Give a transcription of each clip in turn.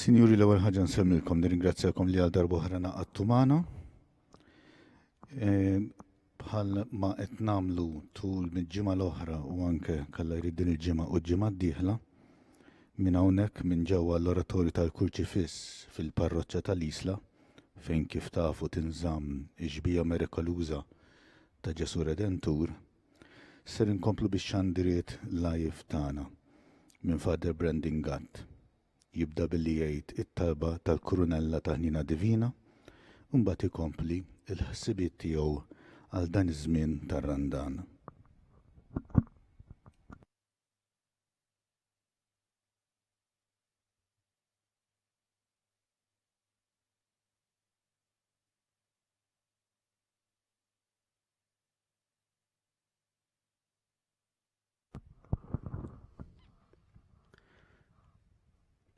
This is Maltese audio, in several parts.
Sinjuri, l-ewwel ħaġa nsemmilkom nirringrazzjakom li għal darba oħra naqgħodtu magħna. Bħal ma qed nagħmlu tul mid-ġimgħa l-oħra u anke kellha jrid din il-ġimgħa u d-ġimgħa d-dieħla minn hawnhekk minn ġewwa l-Oratorju tal-Kurċifiss fil-Parroċċja tal-Isla fejn kif tafu tinżamm ix-xbija mirikoluża ta' Ġesu Redentur, ser inkomplu bix-xandiriet live tagħna minn Father Brendan Gatt. Jibda billi jgħid it-talba tal-Kurunella ta' Ħnina Divina u mbagħad ikompli il-ħsibiet tiegħu għal dan iż-żmien tar-Randan.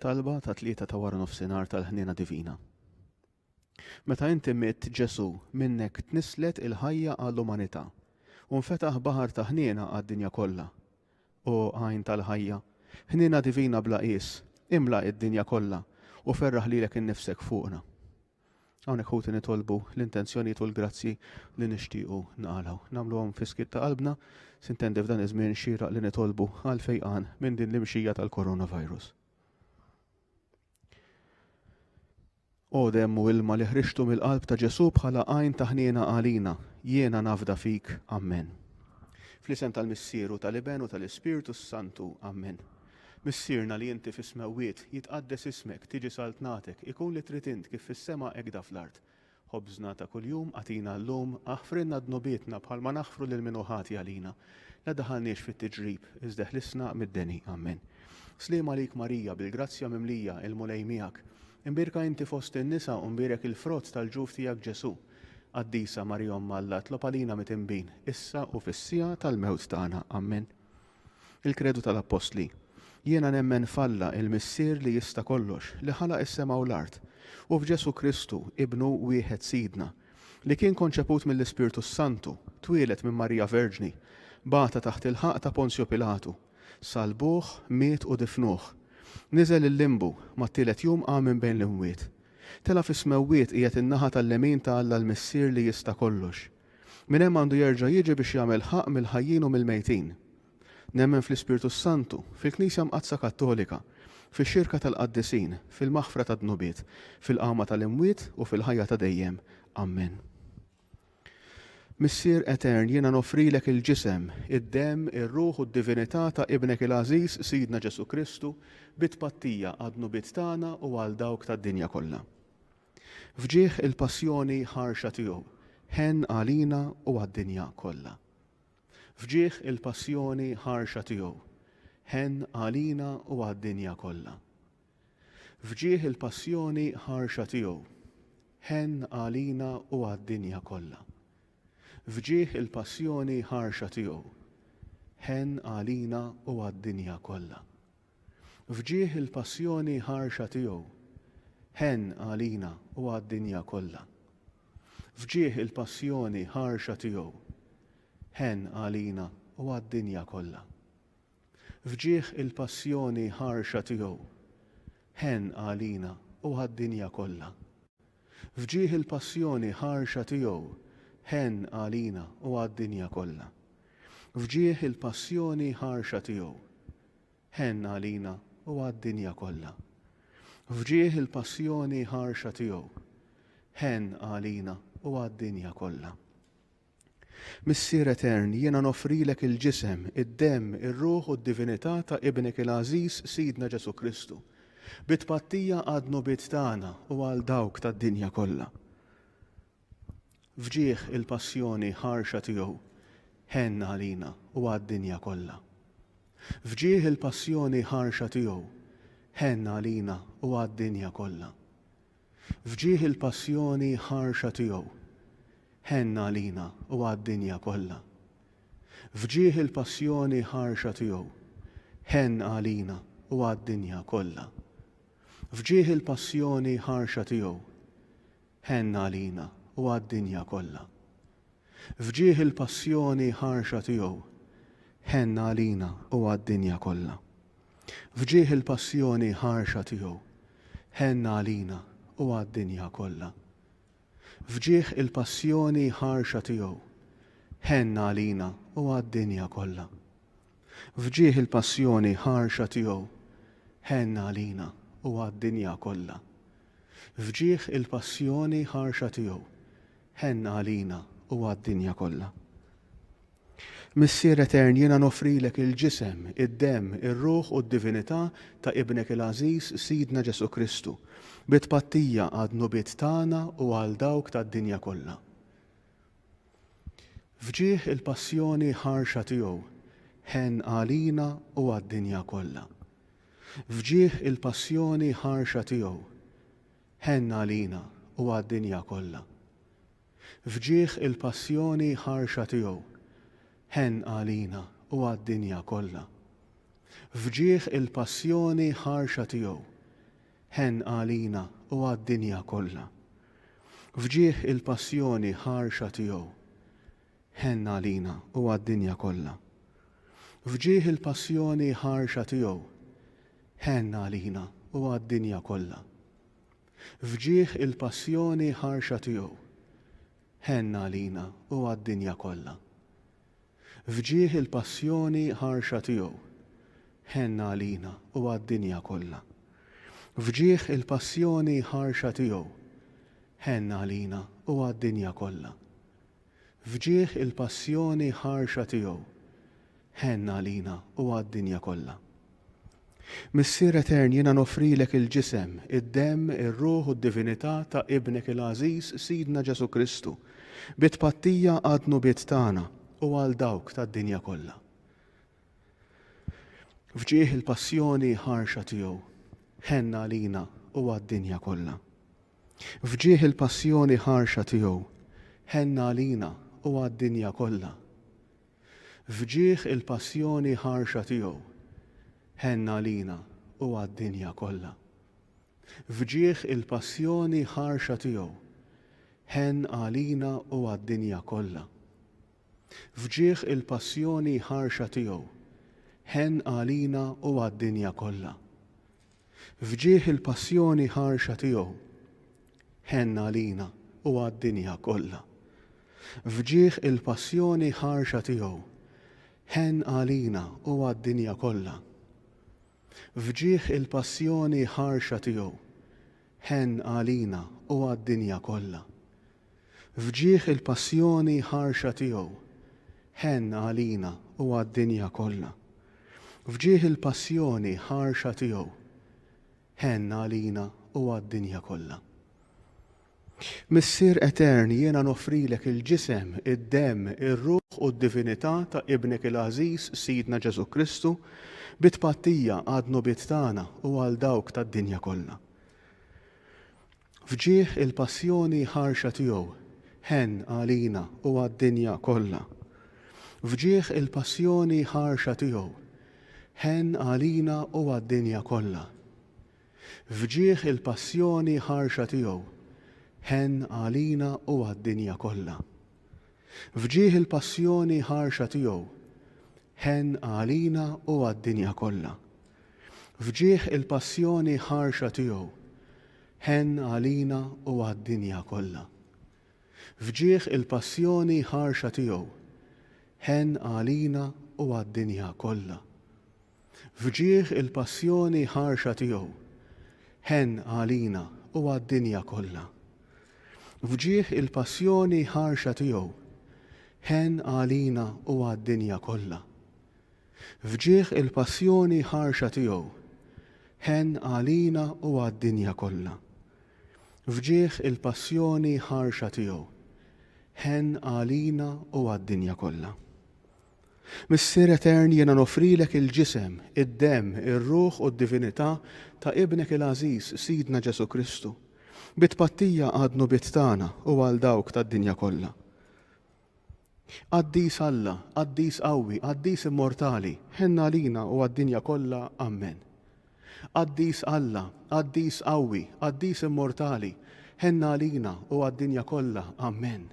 Talba ta' 3 ta' wara nofsinhar tal-Ħnina Divina. Meta inti mitt Ġesu minnek tnislet il-ħajja għall-umanità u nfetaħ baħar ta' ħniena għad-dinja kollha. U għajn tal-ħajja, ħniena divina bla qis, imla id-dinja kollha u ferraħ lilek innifsek fuqna. Hawnhekk ħuti nitolbu l-intenzjonijiet u l-grazzi li nixtiequ naqalgħu. Nagħmluhom fi ta' qalbna, sintendi f'dan iż-żmien xieraq li nitolbu għal fejqan minn din l-imxija tal-coronavirus. Odem u ilma li ħriġtu mill-qalb ta' Ġesu bħala għajn ta' ħniena għalina, jiena nafda fik, Amen. Fl-isem tal-Missieru tal-Iben u tal-Ispiritu Santu, Amen. Missierna li inti fis-smewwiet jitqaddes ismek, tiġi saltnatek, ikun li trid int kif fis-sema hekk fl-art. Ħobżna ta' kuljum għatina llum, aħfrinna dnobietna bħalma naħfru lil min ħati għalina. La daħalniex fit-tiġrib, iżda ħlisna mid-deni, Amen. Sliema lik Marija bil-grazzja mimlija il-mulej miegħek. Imbirka inti fost in-nisa u mbirek il-frott tal-ġuf tiegħek Ġesu. Qaddisa Marja Omm Alla tlopalina mitimbin, issa u fis-sija tal-mewt tagħna. Amen. Il-kredu tal-Apostli. Jiena nemmen falla il-missier li jista' kollox li ħalaq is-sema u l-art u f'Ġesu Kristu ibnu wieħed Sidna li kien konċeput mill-Ispirtu Santu, twielet minn Marija Verġni, bata taħt il-ħaq ta' Ponsju Pilatu, salbuh, miet u difnuh. Niżel il-limbu ma t-tielet jum minn bejn l-imwiet. Tela fis-smewwiet qiegħed in-naħa tal-lemin ta' Alla l-missier li jista' kollox. Min hemm għandu jerġa' jiġi biex jagħmel ħaq mill-ħajjin u mill-mejtin. Nemmen fl-Ispirtu Santu, fil-Knisja Mqazza Kattolika, fix-xirka tal-qaddisin, fil-maħfra tad-dnubiet, fil-qama tal-imwiet u fil-ħajja ta' dejjem. Amen. Missier Etern, jiena nofrilek il-ġisem, id-dem, ir-ruħ u d-divinità ta' ibnek il-Aziz Sidna Ġesu Kristu bit-pattija għad-dnubiet tagħna u għal dawk tad-dinja kollha. Fġieħ il-passjoni ħarxa tiegħu, ħen għalina u għad-dinja kollha. Fġieħ il-passjoni ħarxa tiegħu, ħen għalina u għad-dinja kollha. Fġieħ il-passjoni ħarxa tiegħu, ħen għalina u għad-dinja kollha. Fġieħ il-passjoni ħarxa tiegħu, ħen għalina u għad-dinja kollha. Fġieħ il-passjoni ħarxa tiegħu, ħen għalina u għad-dinja kollha. Fġieħ il-passjoni ħarxa tiegħu, ħen għalina u għad-dinja kollha. Fġieħ il-passjoni ħarxa tiegħu, ħen għalina u għad-dinja kollha. Fġieħ il-passjoni ħarxa tiegħu, ħen għalina u għad-dinja kollha. Fġieħ il-passjoni ħarxa tiegħu, ħen għalina u għad-dinja kollha. Fġieħ il-passjoni ħarxa tiegħu, ħen għalina u għad-dinja kollha. Missier Etern, jiena nofrilek il-ġisem, id-dem, ir-ruħ u d-divinità ta' ibnek il-Aziz Sidna Ġesu Kristu, bit-pattija għad-dnubiet tagħna u għal dawk tad-dinja kollha. Fġieħ il-passjoni ħarxa tiegħu, ħen għalina u għad-dinja kollha. Fġieħ il-passjoni ħarxa tiegħu, ħen għalina u għad-dinja kollha. Fġieħ il-passjoni ħarxa tiegħu, ħen għalina u għad-dinja kollha. Fġieħ il-passjoni ħarxa tiegħu, ħen għalina u għad-dinja kollha. Fġieħ il-passjoni ħarxa tiegħu, ħen għalina u għad-dinja kollha. Fġieħ il-passjoni ħarxa tiegħu, ħen għalina u għad-dinja kollha. Fġieħ il-passjoni ħarxa tiegħu, ħenna għalina u għad-dinja kollha. Fġieħ il-passjoni ħarxa tiegħu, ħenna għalina u għad-dinja kollha. Fġieħ il-passjoni ħarxa tiegħu, ħenna għalina u għad-dinja kollha. Fġieħ il-passjoni ħarxa tiegħu, ħenna għalina u għad-dinja kollha. Missier Etern, jiena nofrilek il-ġisem, id-dem, ir-ruħ u d-divinità ta' ibnek il-Aziz Sidna Ġesu Kristu, bit-pattija għad nubiet tagħna u għal dawk tad-dinja kollha. Fġieħ il-passjoni ħarxa tiegħu, ħenn għalina u għad-dinja kollha. Fġieħ il-passjoni ħarxa tiegħu, ħenn għalina u għad-dinja kollha. Fġieħ il-passjoni ħarxa tiegħu, ħenn għalina u għad-dinja kollha. Fġieħ il-passjoni ħarxa tiegħu, ħenn għalina u għad-dinja kollha. Fġieħ il-passjoni ħarxa tiegħu, ħenn għalina u għad-dinja kollha. Fġieħ il-passjoni ħarxa tiegħu, ħenn għalina u għad-dinja kollha. Fġieħ il-passjoni ħarxa tiegħu, ħenn għalina u għad-dinja kollha. Fġieħ il-passjoni ħarxa tiegħu, ħenn għalina u għad-dinja kollha. Fġieħ il-passjoni ħarxa tiegħu, ħenn għalina u għad-dinja kollha. Fġieħ il-passjoni ħarxa tiegħu, ħenn għalina u għad-dinja kollha. Missier Etern, jiena nofrilek il-ġisem, id-dem, ir-ruħ u d-divinità ta' ibnek il-Aziz Sidna Ġesu Kristu, bit-pattija għad nubiet tagħna u għal dawk tad-dinja kollha. Fġieħ il-passjoni ħarxa tiegħu, ħenn għalina u għad-dinja kollha. Fġieħ il-passjoni ħarxa tiegħu, ħenn għalina u għad-dinja kollha. Fġieħ il-passjoni ħarxa tiegħu, ħenn għalina u għad-dinja kollha. Fġieħ il-passjoni ħarxa tiegħu, ħenn għalina u għad-dinja kollha. Fġieħ il-passjoni ħarxa tiegħu, ħenn għalina u għad-dinja kollha. Fġieħ il-passjoni ħarxa tiegħu, ħenn għalina u għad-dinja kollha. Fġieħ il-passjoni ħarxa tiegħu, ħenn għalina u għad-dinja kollha. Fġieħ il-passjoni ħarxa tiegħu, ħenn għalina u għad-dinja kollha. Fġieħ il-passjoni ħarxa tiegħu, ħenn għalina u għad-dinja kollha. Fġieħ il-passjoni ħarxa tiegħu, ħenn għalina u għad-dinja kollha. Missier Etern, jiena nofrilek il-ġisem, id-dem, ir-ruħ u d-divinità ta' ibnek il-Aziz Sidna Ġesu Kristu, bit-pattija għad nubiet tagħna u għal dawk tad-dinja kollha. Fġieħ il-passjoni ħarxa tiegħu, ħenn għalina u għad-dinja kollha. Fġieħ il-passjoni ħarxa tiegħu, ħenn għalina u għad-dinja kollha. Fġieħ il-passjoni ħarxa tiegħu, ħenn għalina u għad-dinja kollha. Fġieħ il-passjoni ħarxa tiegħu, ħenn għalina u għad-dinja kollha. Fġieħ il-passjoni ħarxa tiegħu, ħenn għalina u għad-dinja kollha. Fġieħ il-passjoni ħarxa tiegħu, ħenn għalina u għad-dinja kollha. Fġieħ il-passjoni ħarxa tiegħu, ħenn għalina u għad-dinja kollha. Fġieħ il-passjoni ħarxa tiegħu, ħenn għalina u għad-dinja kollha. Fġieħ il-passjoni ħarxa tiegħu, ħenn għalina u għad-dinja kollha. Fġieħ il-passjoni ħarxa tiegħu, ħenn għalina u għad-dinja kollha. Missier Etern, jiena nofrilek il-ġisem, id-dem, ir-ruħ u d-divinità ta' ibnek il-Aziz Sidna Ġesu Kristu, bit-pattija għad nubiet tagħna u għal dawk tad-dinja kollha. Qaddis Alla, qaddis qawwi, qaddis immortali, ħenn għalina u għad-dinja kollha, Amen. Qaddis Alla, qaddis qawwi, qaddis immortali, ħenn għalina u għad-dinja kollha, Amen.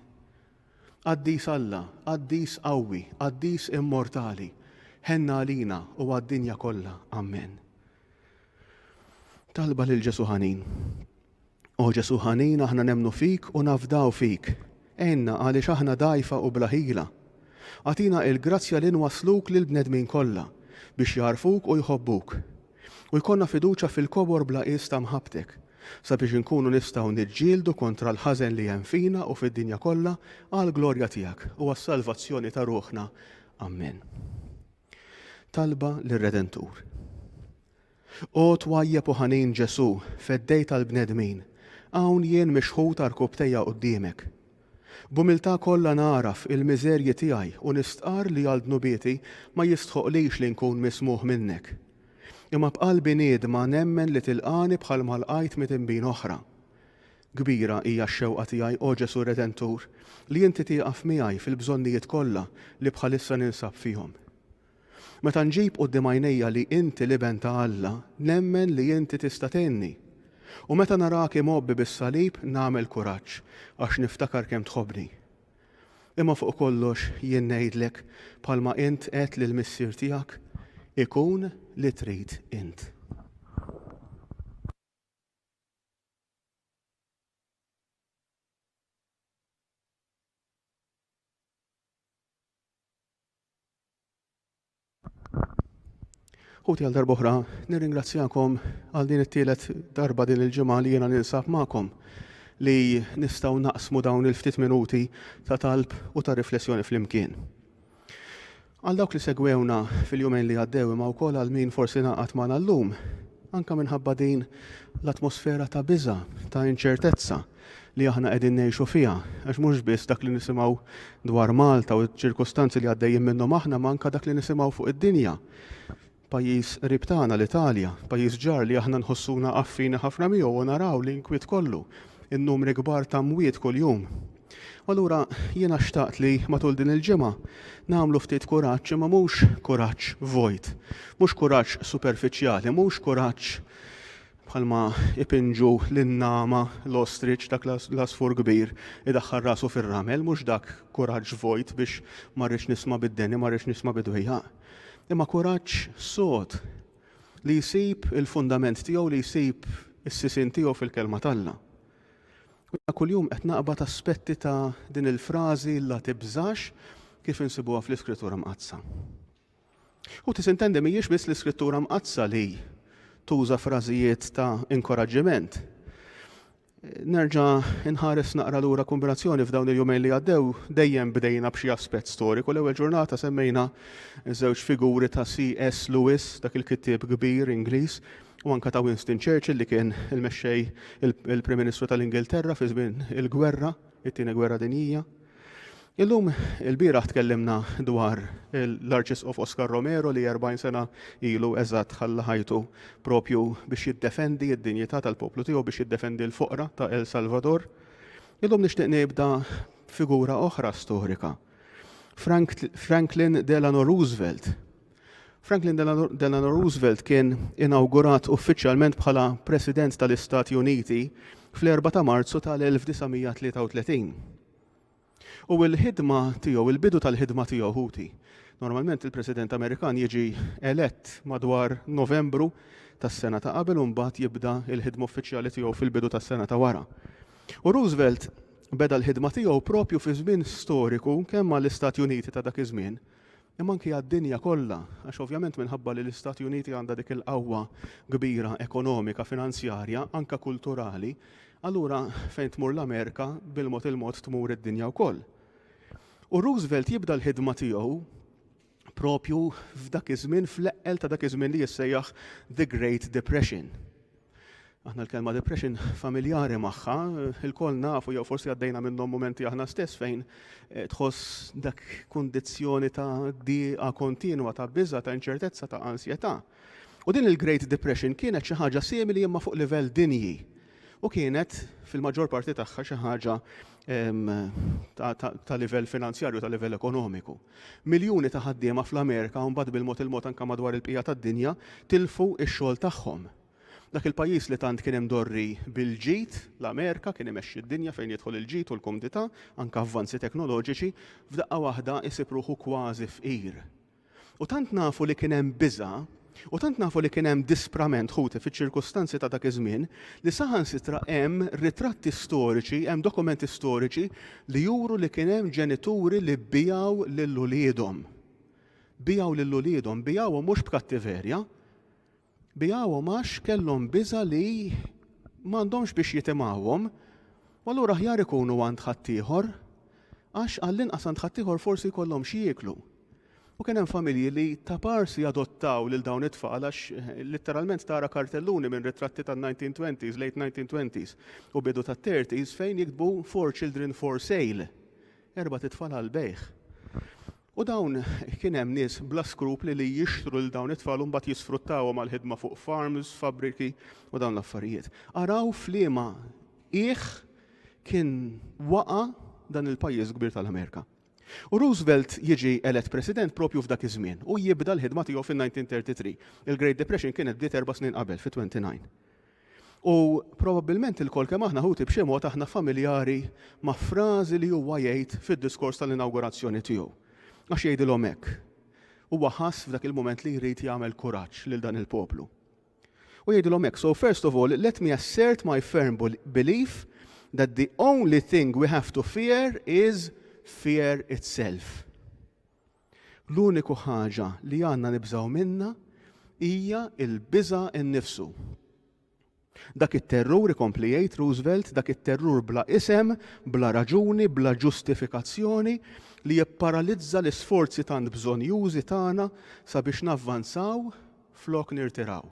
Qaddis Alla, qaddis qawwi, qaddis immortali, ħenn għalina u għad-dinja kollha, Amen. Talba lil Ġesu ħanin. O Ġesu ħanin, aħna nemnu fik u nafdaw fik. Enna għaliex aħna dajfa u blaħila. Għatina il-grazzja li nwasluk lil bnedmin kollha biex jarfuk u jħobbuk. U jkollna fiduċa fil-kobor bla qis ta' mħabtek, sabiex inkunu nistgħu niġġieldu kontra l-ħażen li hemm fina u fid-dinja kollha għal glorja tiegħek u għas-salvazzjoni ta' ruħna. Amen. Talba lir-Redentur. O twajjeb u ħanin Ġesu, feddej tal-bnedmin, hawn jien mixħut arkub tejja quddiemek. B'umiltà kollha naraf il-miżerji tiegħi u nistqar li għal dnubieti ma jistħoqlix li nkun mismuħ minnek. Imma b'qalbi niedma nemmen li tilqani bħalma lqajt mitembin oħra. Kbira hija x-xewqa tiegħi o Ġesu Redentur li inti tieqaf miegħi fil-bżonnijiet kollha li bħalissa ninsab fihom. Meta nġib quddiem għajnejja li inti liben ta' Alla, nemmen li inti tista' tenni. U meta narak imobbi bis-salib nagħmel kuraġġ għax niftakar kemm tħobbni. Imma fuq kollox jien ngħidlek bħalma int qed lill-missier tiegħek ikun li trid int. Ħuti għal darba oħra, nirringrazzjakom għal din it-tielet darba din il-ġimgħa li jiena ninsab magħkom li nistgħu naqsmu dawn il-ftit minuti ta' talb u ta' riflessjoni flimkien. Għal dawk li segwewna fil-jumejn li għaddew imma wkoll għal min forsi naqgħod magħna llum, anke minħabba din l-atmosfera ta' biża', ta' inċertezza li aħna qegħdin ngħixu fiha, għax mhux biss dak li nisimgħu dwar Malta u ċ-ċirkostanzi li għaddejjin minnhom aħna ma anke dak li nisimgħu fuq id-dinja. Pajjiż qrib tagħna l-Italja, pajjiż ġar li aħna nħossuna qaffina ħafna miegħu u naraw li nkwiet kollu, in-numri kbar ta' mwiet kuljum. Allura jiena xtaqt li matul din il-ġimgħa nagħmlu ftit kuraġġ imma mhux kuraġġ vojt, mhux kuraġġ superfiċjali, mhux kuraġġ bħalma ipinġu lin-nama l-ostriċ dak l-asfur kbir idaħħal rasu fir-ramel, mhux dak kuraġġ vojt biex ma rridx nisma' bid-deni, ma rridx nisma' bid-dwejjaq. Imma kuraġġ sod li jsib il-fundament tiegħu li jsib is-sisin tiegħu fil-kelma t'Alla. Kuljum qed naqbad aspetti ta' din il-frażi la tibżax kif insibuha fl-Iskrittura Mqazza. U tisintendi mhijiex biss l-Iskrittura Mqazza li tuża frażijiet ta' inkoraġġiment. Nerġa' inħares naqra lura kombinazzjoni f'dawn il-jumejn li għaddew dejjem bdejna b'xi aspett storiku. L-ewwel ġurnata semmejna żewġ figuri ta' C.S. Lewis, dak il-kittieb kbir Ingliż, u anke ta' Winston Churchill li kien il-mexxej il-Prim Ministru tal-Ingilterra fi żmien il-gwerra, it-tieni gwerra dinjija. Illum il-bieraħ tkellimna dwar l-Arċis of Oscar Romero li 40 sena ilu eżatt ħalla ħajtu propju biex jiddefendi d-dinjità tal-poplu tiegħu biex jiddefendi l-foqra ta' El Salvador. Illum nixtieq nibda figura oħra storika. Franklin Delano Roosevelt. Franklin Delano Roosevelt kien inawgurat uffiċjalment bħala President tal-Istati Uniti fl-4 ta' Marzu tal-1933. U l-ħidma tiegħu, il-bidu tal-ħidma tiegħu ħuti. Normalment il-President Amerikan jiġi elett madwar Novembru tas-sena ta' qabel u mbagħad jibda l-ħidma uffiċjali tiegħu fil-bidu tas-sena ta' wara. U Roosevelt beda l-ħidma tiegħu propju fi żmien storiku kemm mal-Istati Uniti ta' dak iż-żmien, imma anke għad-dinja kollha, għax ovvjament minħabba li l-Istati Uniti għandha dik il-qawwa kbira ekonomika, finanzjarja, anke kulturali, allura fejn tmur l-Amerika bil-mod il-mod tmur id-dinja wkoll. U Roosevelt jibda l-ħidma tiegħu propju f'dak iż-żmien fl-eqqel ta' dak iż-żmien li jissejjaħ The Great Depression. Aħna l-kelma depression familjari magħha, il-koll nafu jew forsi għaddejna minnhom momenti aħna stess fejn tħoss dak kundizzjoni ta' dieqa kontinwa ta' biża' ta' inċertezza ta' ansjetà. U din il-Great Depression kienet xi ħaġa simili imma fuq livell dinji. U kienet fil-maġġor parti tagħha xi ħaġa ta' livell finanzjarju, ta' livell ekonomiku. Miljuni ta' ħaddiema fl-Amerika u mbagħad bil-mod il-mod anke madwar il-bqija tad-dinja tilfu x-xogħol tagħhom. Dak il-pajjiż li tant kien hemm dorri bil-ġid, l-Amerika kien imexxi d-dinja fejn jidħol il-ġid u l-kumdità, anke avvanzi teknoloġiċi, f'daqqa waħda isib ruħu kważi fqir. U tant nafu li kien hemm biża' U tant nafu li kien hemm disprament ħuti fiċ-ċirkustanzi ta' dak iż-żmien li saħansitra hemm ritratti storiċi, hemm dokumenti storiċi li juru li kien hemm ġenituri li bijaw lil uliedhom. Bijaw lil uliedhom, bijawhom mhux b'kattiverja, bijawhom għax kellhom biża' li m'għandhomx biex jitimgħuhom, u allura aħjar ikunu għand ħaddieħor għax għall-inqas għand ħaddieħor forsi jkollhom xi jieklu. U kien hemm familji li ta' parsi adottaw lil dawn it-tfal għax litteralment tara kartelluni minn ritratti tan-1920s, late 1920s u bidu tat-30s fejn jiktbu 4 children for sale, 4 titfal għal bejħ. U dawn kien hemm nies bla skrupli li jixtru lil dawn it-tfal u mbagħad jisfruttawhom għal ħidma fuq farms, fabbriki u dawn l-affarijiet. Araw f'liema kien waqa' dan il-pajjiż kbir tal-Amerika. U Roosevelt jiġi elett president propju f'dak iż-żmien u jibda l-ħidma tiegħu fin-1933. Il-Great Depression kienet bdiet 4 snin qabel fi-29. U probabbilment il-kol kemm aħna ħuti b'xi mod aħna familjari ma' frażi li huwa jgħid fid-diskors tal-inawgurazzjoni tiegħu. Għax jgħidilhom hekk. Huwa ħass f'dak il-mument li jrid jagħmel kuraġġ lil dan il-poplu. U jgħidilhom hekk, so first of all, let me assert my firm belief that the only thing we have to fear is fear itself. L-uniku ħaġa li għandna nibżgħu minnha hija l-biża' innifsu. Dak it-terrur ikompli jgħid Roosevelt, dak it-terrur bla isem, bla raġuni, bla ġustifikazzjoni li jipparalizza l-isforzi tant bżonjużi tagħna sabiex navvanzaw flok nirtiraw.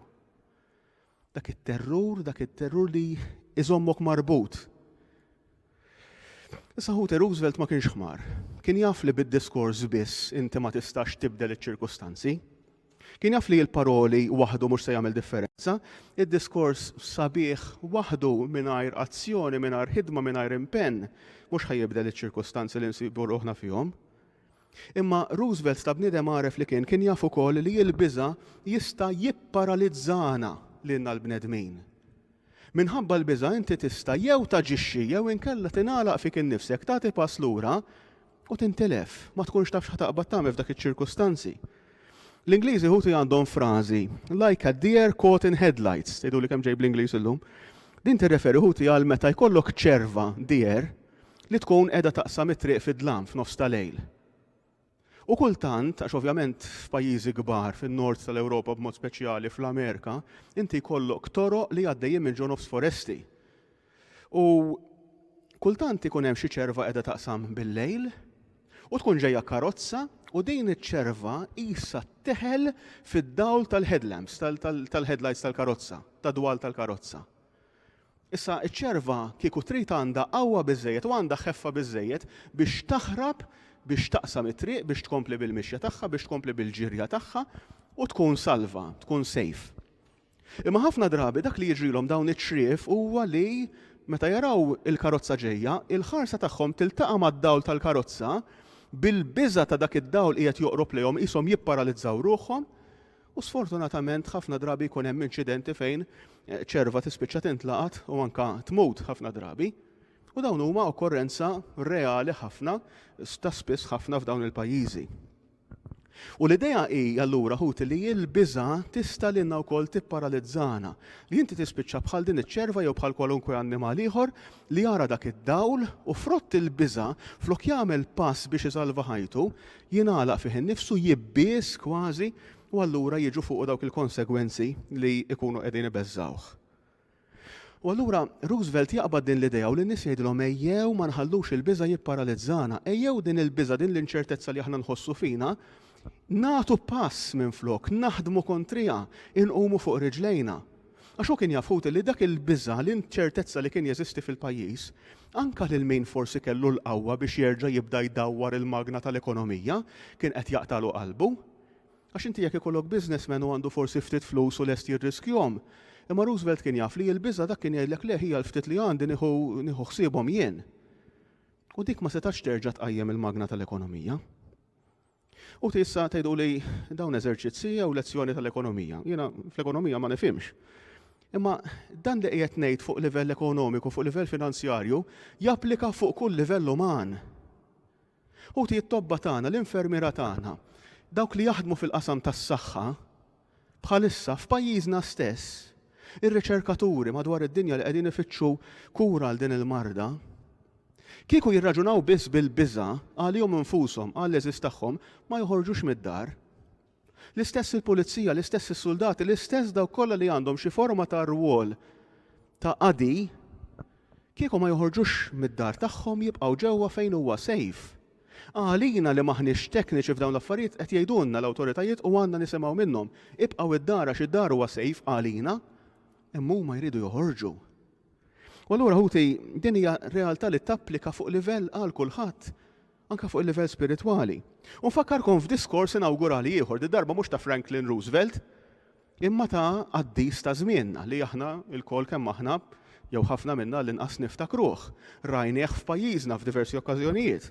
Dak it-terrur li iżommok marbut. Issa ħuti Roosevelt ma kienx ħmar. Kien jaf li bid-diskors biss inti ma tistax tibdel iċ-ċirkustanzi. Kien jaf li l-paroli waħdu mhux se jagħmel differenza, id-diskors sabiħ waħdu mingħajr azzjoni, mingħajr ħidma, mingħajr impenn mhux ħajjibdel iċ-ċirkustanzi li nsibu ruħna fihom. Imma Roosevelt ta' bniedem għaref li kien jaf ukoll li l-biża' jista' jipparalizzana lilna l-bnedmin. Minħabba l-biża' inti tista' jew taġixxi jew inkella tingħalaq fik innifsek tagħti pass lura u tintilef, ma tkunx taf x'ħataqbad tagħmel f'dak iċ-ċirkustanzi. L-Ingliżi ħuti għandhom frażi like a deer caught in headlights, tgħidu li kemm ġej bl-Ingliż illum. Din tirreferi ħuti għal meta jkollok ċerva deer li tkun qiegħda taqsam it-triq fid-dlam f'nofs tal-lejl. U kultant, għax ovvjament f'pajjiżi kbar fin-nord tal-Ewropa b'mod speċjali fl-Amerika, inti jkollok toroq li għaddejjin minn ġo nofs foresti. U kultant ikun hemm xi ċerva qiegħda taqsam bil-lejl u tkun ġejja karozza u din iċ-ċerva qisha teħel fid-dawl tal-headlamps, tal-headlights tal-karozza, tad-dwal tal-karozza. Issa iċ-ċerva kieku trid għandha qawwa biżżejjed u għandha ħeffa biżżejjed biex taħrab biex taqsam it-triq, biex tkompli bil-mixja tagħha, biex tkompli bil-ġirja tagħha u tkun salva, tkun safe. Imma ħafna drabi dak li jiġrilhom dawn iċ-xrief huwa li meta jaraw il-karozza ġejja, il-ħarsa tagħhom tiltaqa' mad-dawl tal-karozza bil-biża' ta' dak id-dawl qiegħed joqrob lejhom qishom jipparalizzaw ruħhom u sfortunatament ħafna drabi jkun hemm inċidenti fejn ċerva tispiċċa tintlaqat u anke tmut ħafna drabi. U dawn huma okkorrenza reali ħafna, ta' spiss ħafna f'dawn il-pajjiżi. U l-idea hi allura ħuti li l-biża' tista' lilna wkoll tipparalizzana. Li inti tispiċċa bħal din iċ-ċerva jew bħal kwalunkwe annimal ieħor li jara dak id-dawl u frott il-biża' flok jagħmel pass biex isalva ħajtu, jingħalaq fih innifsu jibbies kważi u allura jiġu fuq dawk il-konsegwenzi li jkunu qegħdin ibeżżawh. U allura Roosevelt jaqbad din l-idea u l-nies jgħidilhom ejjew ma nħallux il-biża' jipparalizzana, ejjew din il-biża' din l-inċertezza li aħna nħossu fina, nagħtu pass minn flok, naħdmu kontrija, inqumu fuq riġlejna. Għax hu kien jaf li dak il-biża' l-inċertezza li kien jeżisti fil-pajjiż, anke lil min forsi kellu l-qawwa biex jerġa' jibda jdawwar il-magna tal-ekonomija, kien qed jaqtalu qalbu. Għax inti jekk ikollok businessman u għandu forsi ftit flus u lest jirriskjhom. Imma Roosevelt kien jaf li l-biża' dak kien jgħidlek le hija l-ftit li għandi nieħu ħsiebhom jien. U dik ma setax terġa' tqajjem il-magna tal-ekonomija. U issa tgħidu li dawn eżerċizzija u lezzjoni tal-ekonomija. Jiena fl-ekonomija ma nifhimx. Imma dan li qiegħed ngħid fuq livell ekonomiku, fuq livell finanzjarju, japplika fuq kull livell uman. U t-tobba tagħna, l-infermiera tagħna, dawk li jaħdmu fil-qasam tas-saħħa, Bħalissa f'pajjiżna stess, ir-riċerkaturi madwar id-dinja li qegħdin ifittxu kura għal din il-marda, kieku jirraġunaw biss bil-biża' għalihom infushom għall-eżis tagħhom ma joħorġux mid-dar. L-istess il-pulizija, l-istess is-soldati, l-istess dawk kollha li għandhom xi forma ta' rwol ta' qadi, kieku ma joħorġux mid-dar tagħhom jibqgħu ġewwa fejn huwa sejf. Għalina li maħniex tekniċi f'dawn l-affarijiet qed jgħidulna l-awtoritajiet u għandna nisimgħu minnhom. Ibqgħu id-dar għax id-dar huwa sejf għalina, imma huma jridu joħorġu. U allura ħuti din hija realtà li tapplika fuq livell għal kulħadd, anke fuq il-livell spiritwali. U nfakkarkom f'diskors inawgurali ieħor, di darba mhux ta' Franklin Roosevelt, imma ta' qaddis ta' żmienna li aħna l-kol kemm aħna jew ħafna minna l-inqas niftakruh. Rajnieh f'pajjiżna f'diversi okkażjonijiet.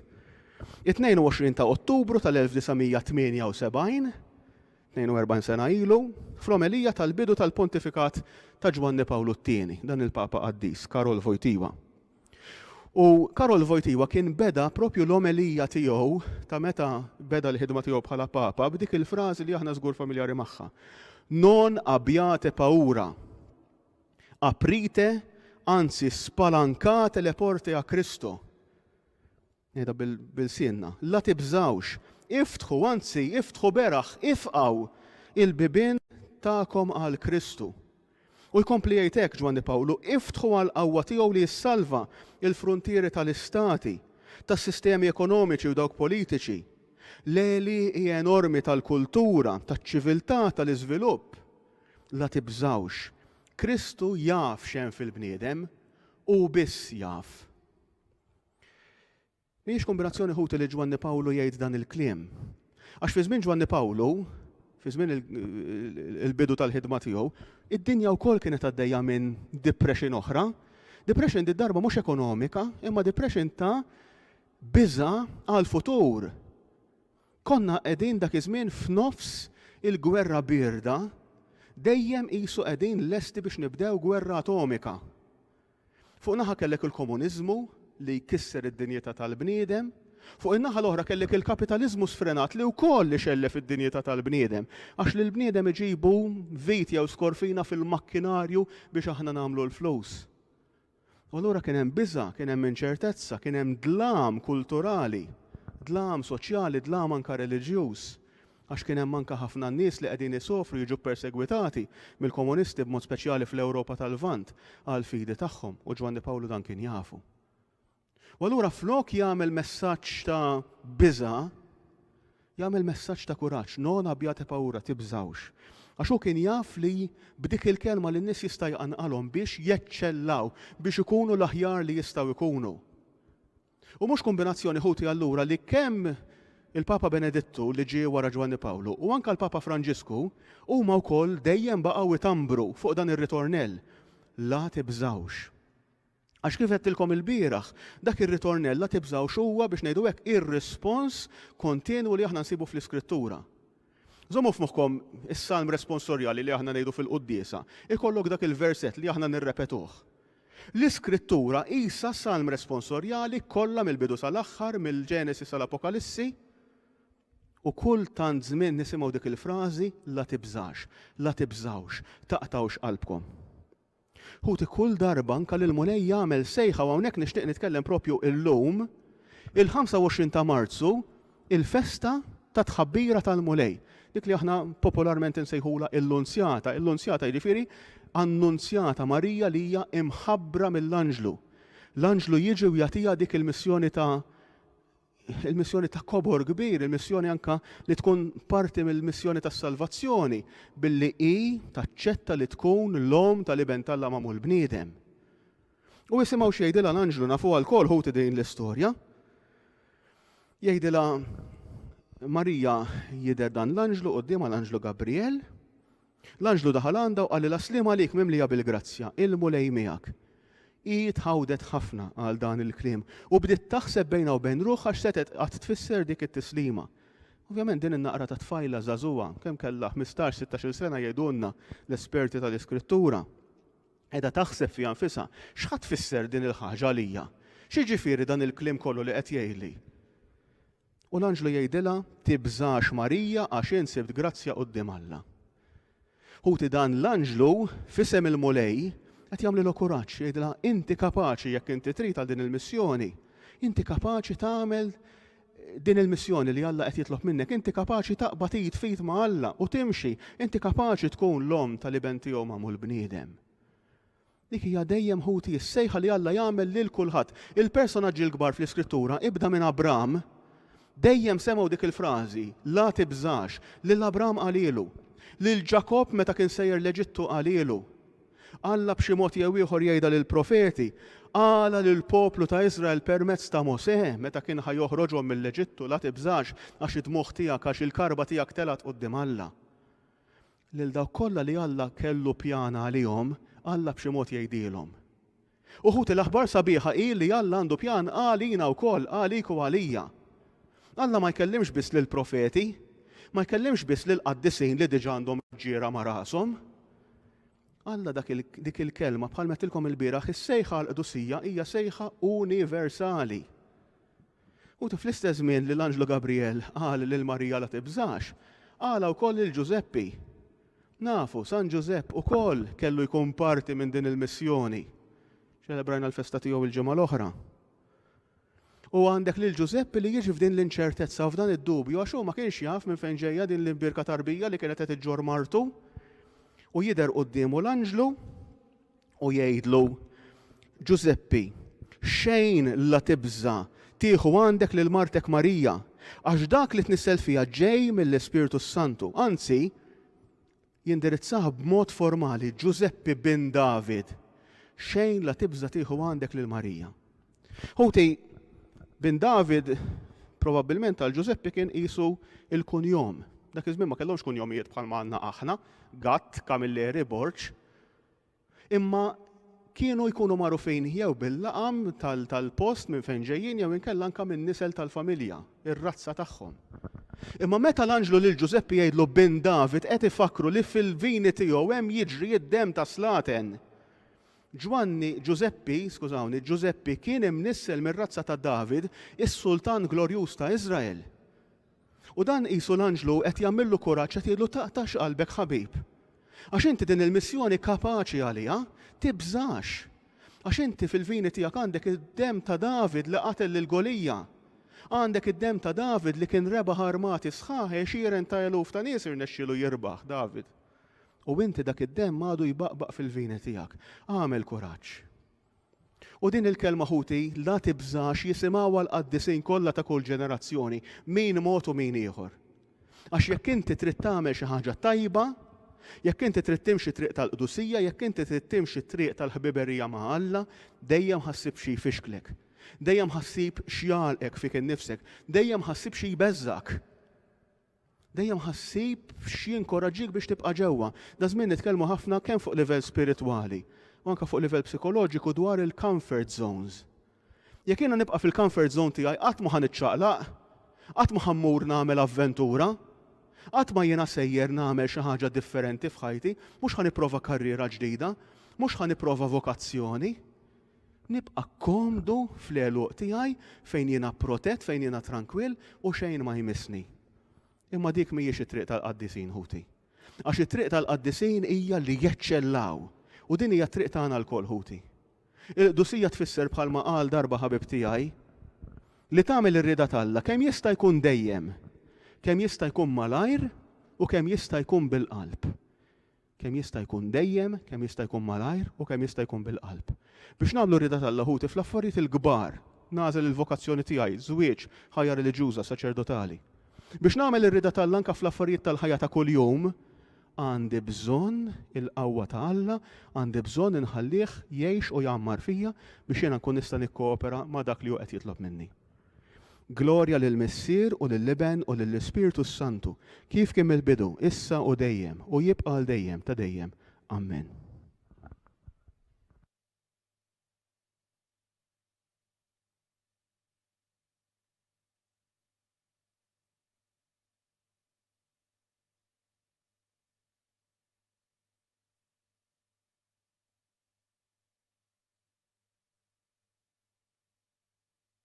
22 ta' Ottubru tal-1978, 42 sena ilu, fl-omelija tal-bidu tal-pontifikat ta' Giovanni Paolo II, dan il-Papa Qaddis, Karol Wojtyła. U Karol Wojtyła kien beda propju l-omelija tiegħu ta' meta beda l-ħidma tiegħu bħala Papa b'dik il-frażi li aħna żgur familjari magħha. Non abbiate paura, aprite, anzi spalancate le porte a Cristo. Jeda bil-sienna, la tibżawx, iftħu, anzi, iftħu beraħ, ifqaw il-bibin ta'kom għal Kristu. U jkompli jgħidlek Giovanni Paolo, iftħu għal qawwa tiegħu li jissalva il-frontieri tal-istati, tas-sistemi ekonomiċi u dawk politiċi, l-eli enormi tal-kultura, taċ-ċiviltà, tal-iżvilupp. La tibżawx. Kristu jaf x'hemm fil-bniedem u biss jaf. Mhijiex kombinazzjoni ħuti li Giovanni Paolo jgħid dan il-kliem. Għax fi żmien Giovanni Paolo, fi żmien il-bidu tal-ħidma tiegħu, id-dinja wkoll kienet għaddejja minn depression oħra. Depression di darba mhux ekonomika, imma depression ta' biża' għall-futur. Konna qegħdin dak iż-żmien f'nofs il-gwerra birda, dejjem qisu qegħdin lesti biex nibdew gwerra atomika. Fuq naħa kellek il-komuniżmu li jkisser id-dinjità tal-bniedem, fuq in-naħa l-oħra kellek il-kapitaliżmu sfrenat li wkoll li xellef id-dinjità tal-bniedem, għax li l-bniedem iġibu viti jew skorfina fil-makkinarju biex aħna nagħmlu l-flus. U allura kien hemm biża', kien hemm inċertezza, kien hemm dlam kulturali, dlam soċjali, dlam anke reliġjuż, għax kien hemm anke ħafna nies li qegħdin isofru jiġu persegwitati mill-komunisti b'mod speċjali fl-Ewropa tal-Lvant għal fidi tagħhom u Giovanni Paolo dan kien jafu. U allura flok jagħmel messaġġ ta' biża', jagħmel messaġġ ta' kuraġġ, non abbiate paura, tibżawx. Għax hu kien jaf li b'dik il-kelma li n-nies jista' jqanqalhom biex jeċċellaw, biex ikunu l-aħjar li jistgħu jkunu. U mhux kombinazzjoni ħuti allura li kemm il-Papa Benedittu li ġie wara Giovanni Paolo u anke l-Papa Franġisku huma wkoll dejjem baqgħu itambru fuq dan ir-ritornell. La tibżawx. Għax kif għedtilkom il-bieraħ, dak ir-ritornell la tibżawx huwa biex ngħidu hekk ir-rispons kontinwu li aħna nsibu fl-Iskrittura. Żommu f'moħħkom is-salm responsorjali li aħna ngħidu fil-quddiesa, ikollok dak il-verset li aħna nirrepetuh. L-Iskrittura isa salm responsorjali kollha mill-bidu sal-aħħar, mill-Ġenesi sal-Apokalissi, u kull tant żmien nisimgħu dik il-frażi la tibżax, la tibżawx, taqtawx qalbkom. Ħuti kull darba anke l-mulej jagħmel sejħa u hawnhekk nixtieq nitkellem propju illum, il-25 ta' Marzu, il-festa ta' tħabbira tal-mulej. Dik li aħna popolarment insejħula l-Unzjata. Il-Unzjata jiġifieri annunzjata Marija li hija imħabbra mill-Anġlu. L-Anġlu jiġi u jagħtiha dik il-missjoni ta' kobor kbir, il-missjoni anka li tkun parti mill-missjoni tas-salvazzjoni, billi hi taċċetta li tkun l-om tal-iben tal-la magħmul bniedem. U jisimgħu x'jgħidilha l-Anġlu nafuha lkoll ħuti din l-istorja. Jgħidilha Marija jidher dan l-Anġlu qudiemha l-Anġlu Gabriel. L-Anġlu daħal għandha u qalilha sliem għalik mimlija bil-grazzja, il-mulej miegħek. Tħawdet ħafna għal dan il-kliem u bdiet taħseb bejna u bejn ruħha x'setet qatt tfisser dik it-tislima. Ovvjament din in-naqra ta' tfajla żagħżugħa kemm kellha 15-16 sena jgħidulna l-esperti tal-Iskrittura. Qiegħda taħseb fiha nfisha x'ħadd tfisser din il-ħaġa għalija. X'jiġifieri dan il-kliem kollu li qed jgħidli. U l-Anġlu jgħidilha tibżax Marija għax insibt grazzja quddiem Alla. Ħuti dan l-anġlu fisem il-mulej qed jagħmlu kuraġġ jgħidilha inti kapaċi jekk inti trid għal din il-missjoni. Inti kapaċi tagħmel din il-missjoni li Alla qed jitlob minnek, inti kapaċi taqbad fit ma' Alla u timxi, inti kapaċi tkun l-om tal-iben tiegħu magħmul bniedem. Dik hija dejjem ħuti s-sejħa li Alla jagħmel lil kulħadd. Il-personaġġi l-kbar fl-Iskrittura ibda minn Abram dejjem semgħu dik il-frażi, la tibżax, lil Abram qalilu, lil Ġakob meta kien sejjer l-Eġittu qalilu. Alla b'xi mod jew ieħor jgħidha lil profeti, qala lil poplu ta' Iżrael permezz ta' Mosè meta kien ħajoħroġhom mill-Eġittu la tibżax għax id-dmuħ tiegħek għax il-karba tiegħek telat quddiem Alla. Lil dawk kollha li Alla kellu pjana għalihom, Alla b'xi mod jgħidilhom. Uħud l-aħbar sabiħa hi li Alla għandu pjan għalina wkoll, għalik u għalija. Alla ma jkellimx biss lil profeti, ma jkellimx biss lil qaddisin li diġà għandhom ġiera ma' rashom. Alla dik il-kelma bħal metilkom il-bieraħ is-sejħa l-qdusija hija sejħa universali. U fl-istess żmien li l-Anġlu Gabriel qal lil Marija la tibżax, qala wkoll lil Ġużeppi. Nafu, San Ġużepp ukoll kellu jkun parti minn din il-missjoni. Ċelebrajna l-festa tiegħu il-ġimgħa l-oħra. U għandek lil Ġużeppi li jiġi f'din l-inċertezza f'dan id-dubju għax hu ma kienx jaf minn fejn ġejja din l-imbirka tarbija li kienet qed iġġor martu. U jidher qudiemu l-anġlu u jgħidlu Ġużeppi, xejn la tibża tieħu għandek lil martek Marija, għax dak li tnissel fiha ġej mill-Ispiritu Santu. Anzi, jindirizzaha b'mod formali Ġużeppi bin David. Xejn la tibża tieħu għandek lil Marija. Ħuti bin David probabbilment għal Ġużeppi kien qisu il-kunjom. Dak iż-żmien ma kellhomx kunjomijiet bħal ma għandna aħna, Gatt, Kamilleri, Borġ. Imma kienu jkunu magħrufin jew bil-laqam tal-post minn fejn ġejjin jew inkella anke min-nisel tal-familja, ir-razza tagħhom. Imma meta l-anġlu lil Ġużeppi jgħidlu bin David qed ifakru li fil-vini tiegħu hemm jiġri d-dem ta' slaten. Ġużeppi kien imnissel mir-razza ta' David, is-Sultan Glorjuż ta' Iżrael. U dan qisu l-anġlu qed jagħmillu kuraġġ qed jgħidlu taqtax qalbek ħabib. Għax inti din il-missjoni kapaċi għaliha, tibżax. Għax inti fil-vini tiegħek għandek id-dem ta' David li qatel lil Golija. Għandek id-dem ta' David li kien rebaħ armati sħaħ xieren ta' eluf ta' nies irnexxielu jirbaħ David. U inti dak id-dem għadu jbaqbaq fil-vini tiegħek. Għamel kuraġġ. U din il-kelma ħuti la tibżax jisimgħuha l-qaddisin kollha ta' kull ġenerazzjoni, min mod u min ieħor. Għax jekk inti trid tagħmel xi ħaġa tajba, jekk inti trid timxi triq tal-qdusija, jekk inti trid timxi triq tal-ħbiberija ma' Alla, dejjem ħassib xi jfixklek. Dejjem ħassib x'jalqek fik innifsek, dejjem ħassib xi jbeżżak. Dejjem ħassib xi jinkoraġġik biex tibqa' ġewwa. Da żmien nitkellmu ħafna kemm fuq livell spiritwali u anke fuq livell psikoloġiku dwar il-comfort zones. Jekk jiena nibqa' fil-comfort zone tiegħi qatt ma ħaniċċaqlaq, qatt ma ħammur nagħmel avventura, qatt ma jiena sejjer nagħmel xi ħaġa differenti f'ħajti, mhux ħanipprova karriera ġdida, mhux ħanipprova vokazzjoni. Nibqa' komdu fl-għeluq tiegħi fejn jiena protett, fejn jiena tranquill u xejn ma jmissni. Imma dik mhijiex it-triq tal-qaddisin ħuti. Għax it-triq tal-qaddisin hija li jeċċellaw. U din hija t-triq tagħna l-kol ħuti. Il-qdusija tfisser bħalma qal darba ħabib tiegħi li tagħmel ir-rieda t'Alla kemm jista' jkun dejjem, kemm jista' jkun malajr u kemm jista' jkun bil-qalb. Kemm jista' jkun dejjem, kemm jista' jkun malajr u kemm jista' jkun bil-qalb. Biex nagħmlu r-rieda t'Alla ħuti fl-affarijiet il-kbar, nażel il-vokazzjoni tiegħi, żwieġ, ħajja reliġjuża saċerdotali. Biex nagħmel ir-rieda t'Alla anke fl-affarijiet tal-ħajja ta' kuljum, għandi bżonn il-qawwa ta' Alla, għandi bżonn inħallih jgħix u jammar fija biex jiena nkun nista' nikkoopera ma' dak li hu qed jitlob minni. Glorja lill-Missier u lill-Iben u lill-Ispiritu Santu, kif kien mill-bidu, issa u dejjem, u jibqa' l dejjem ta' dejjem. Amen.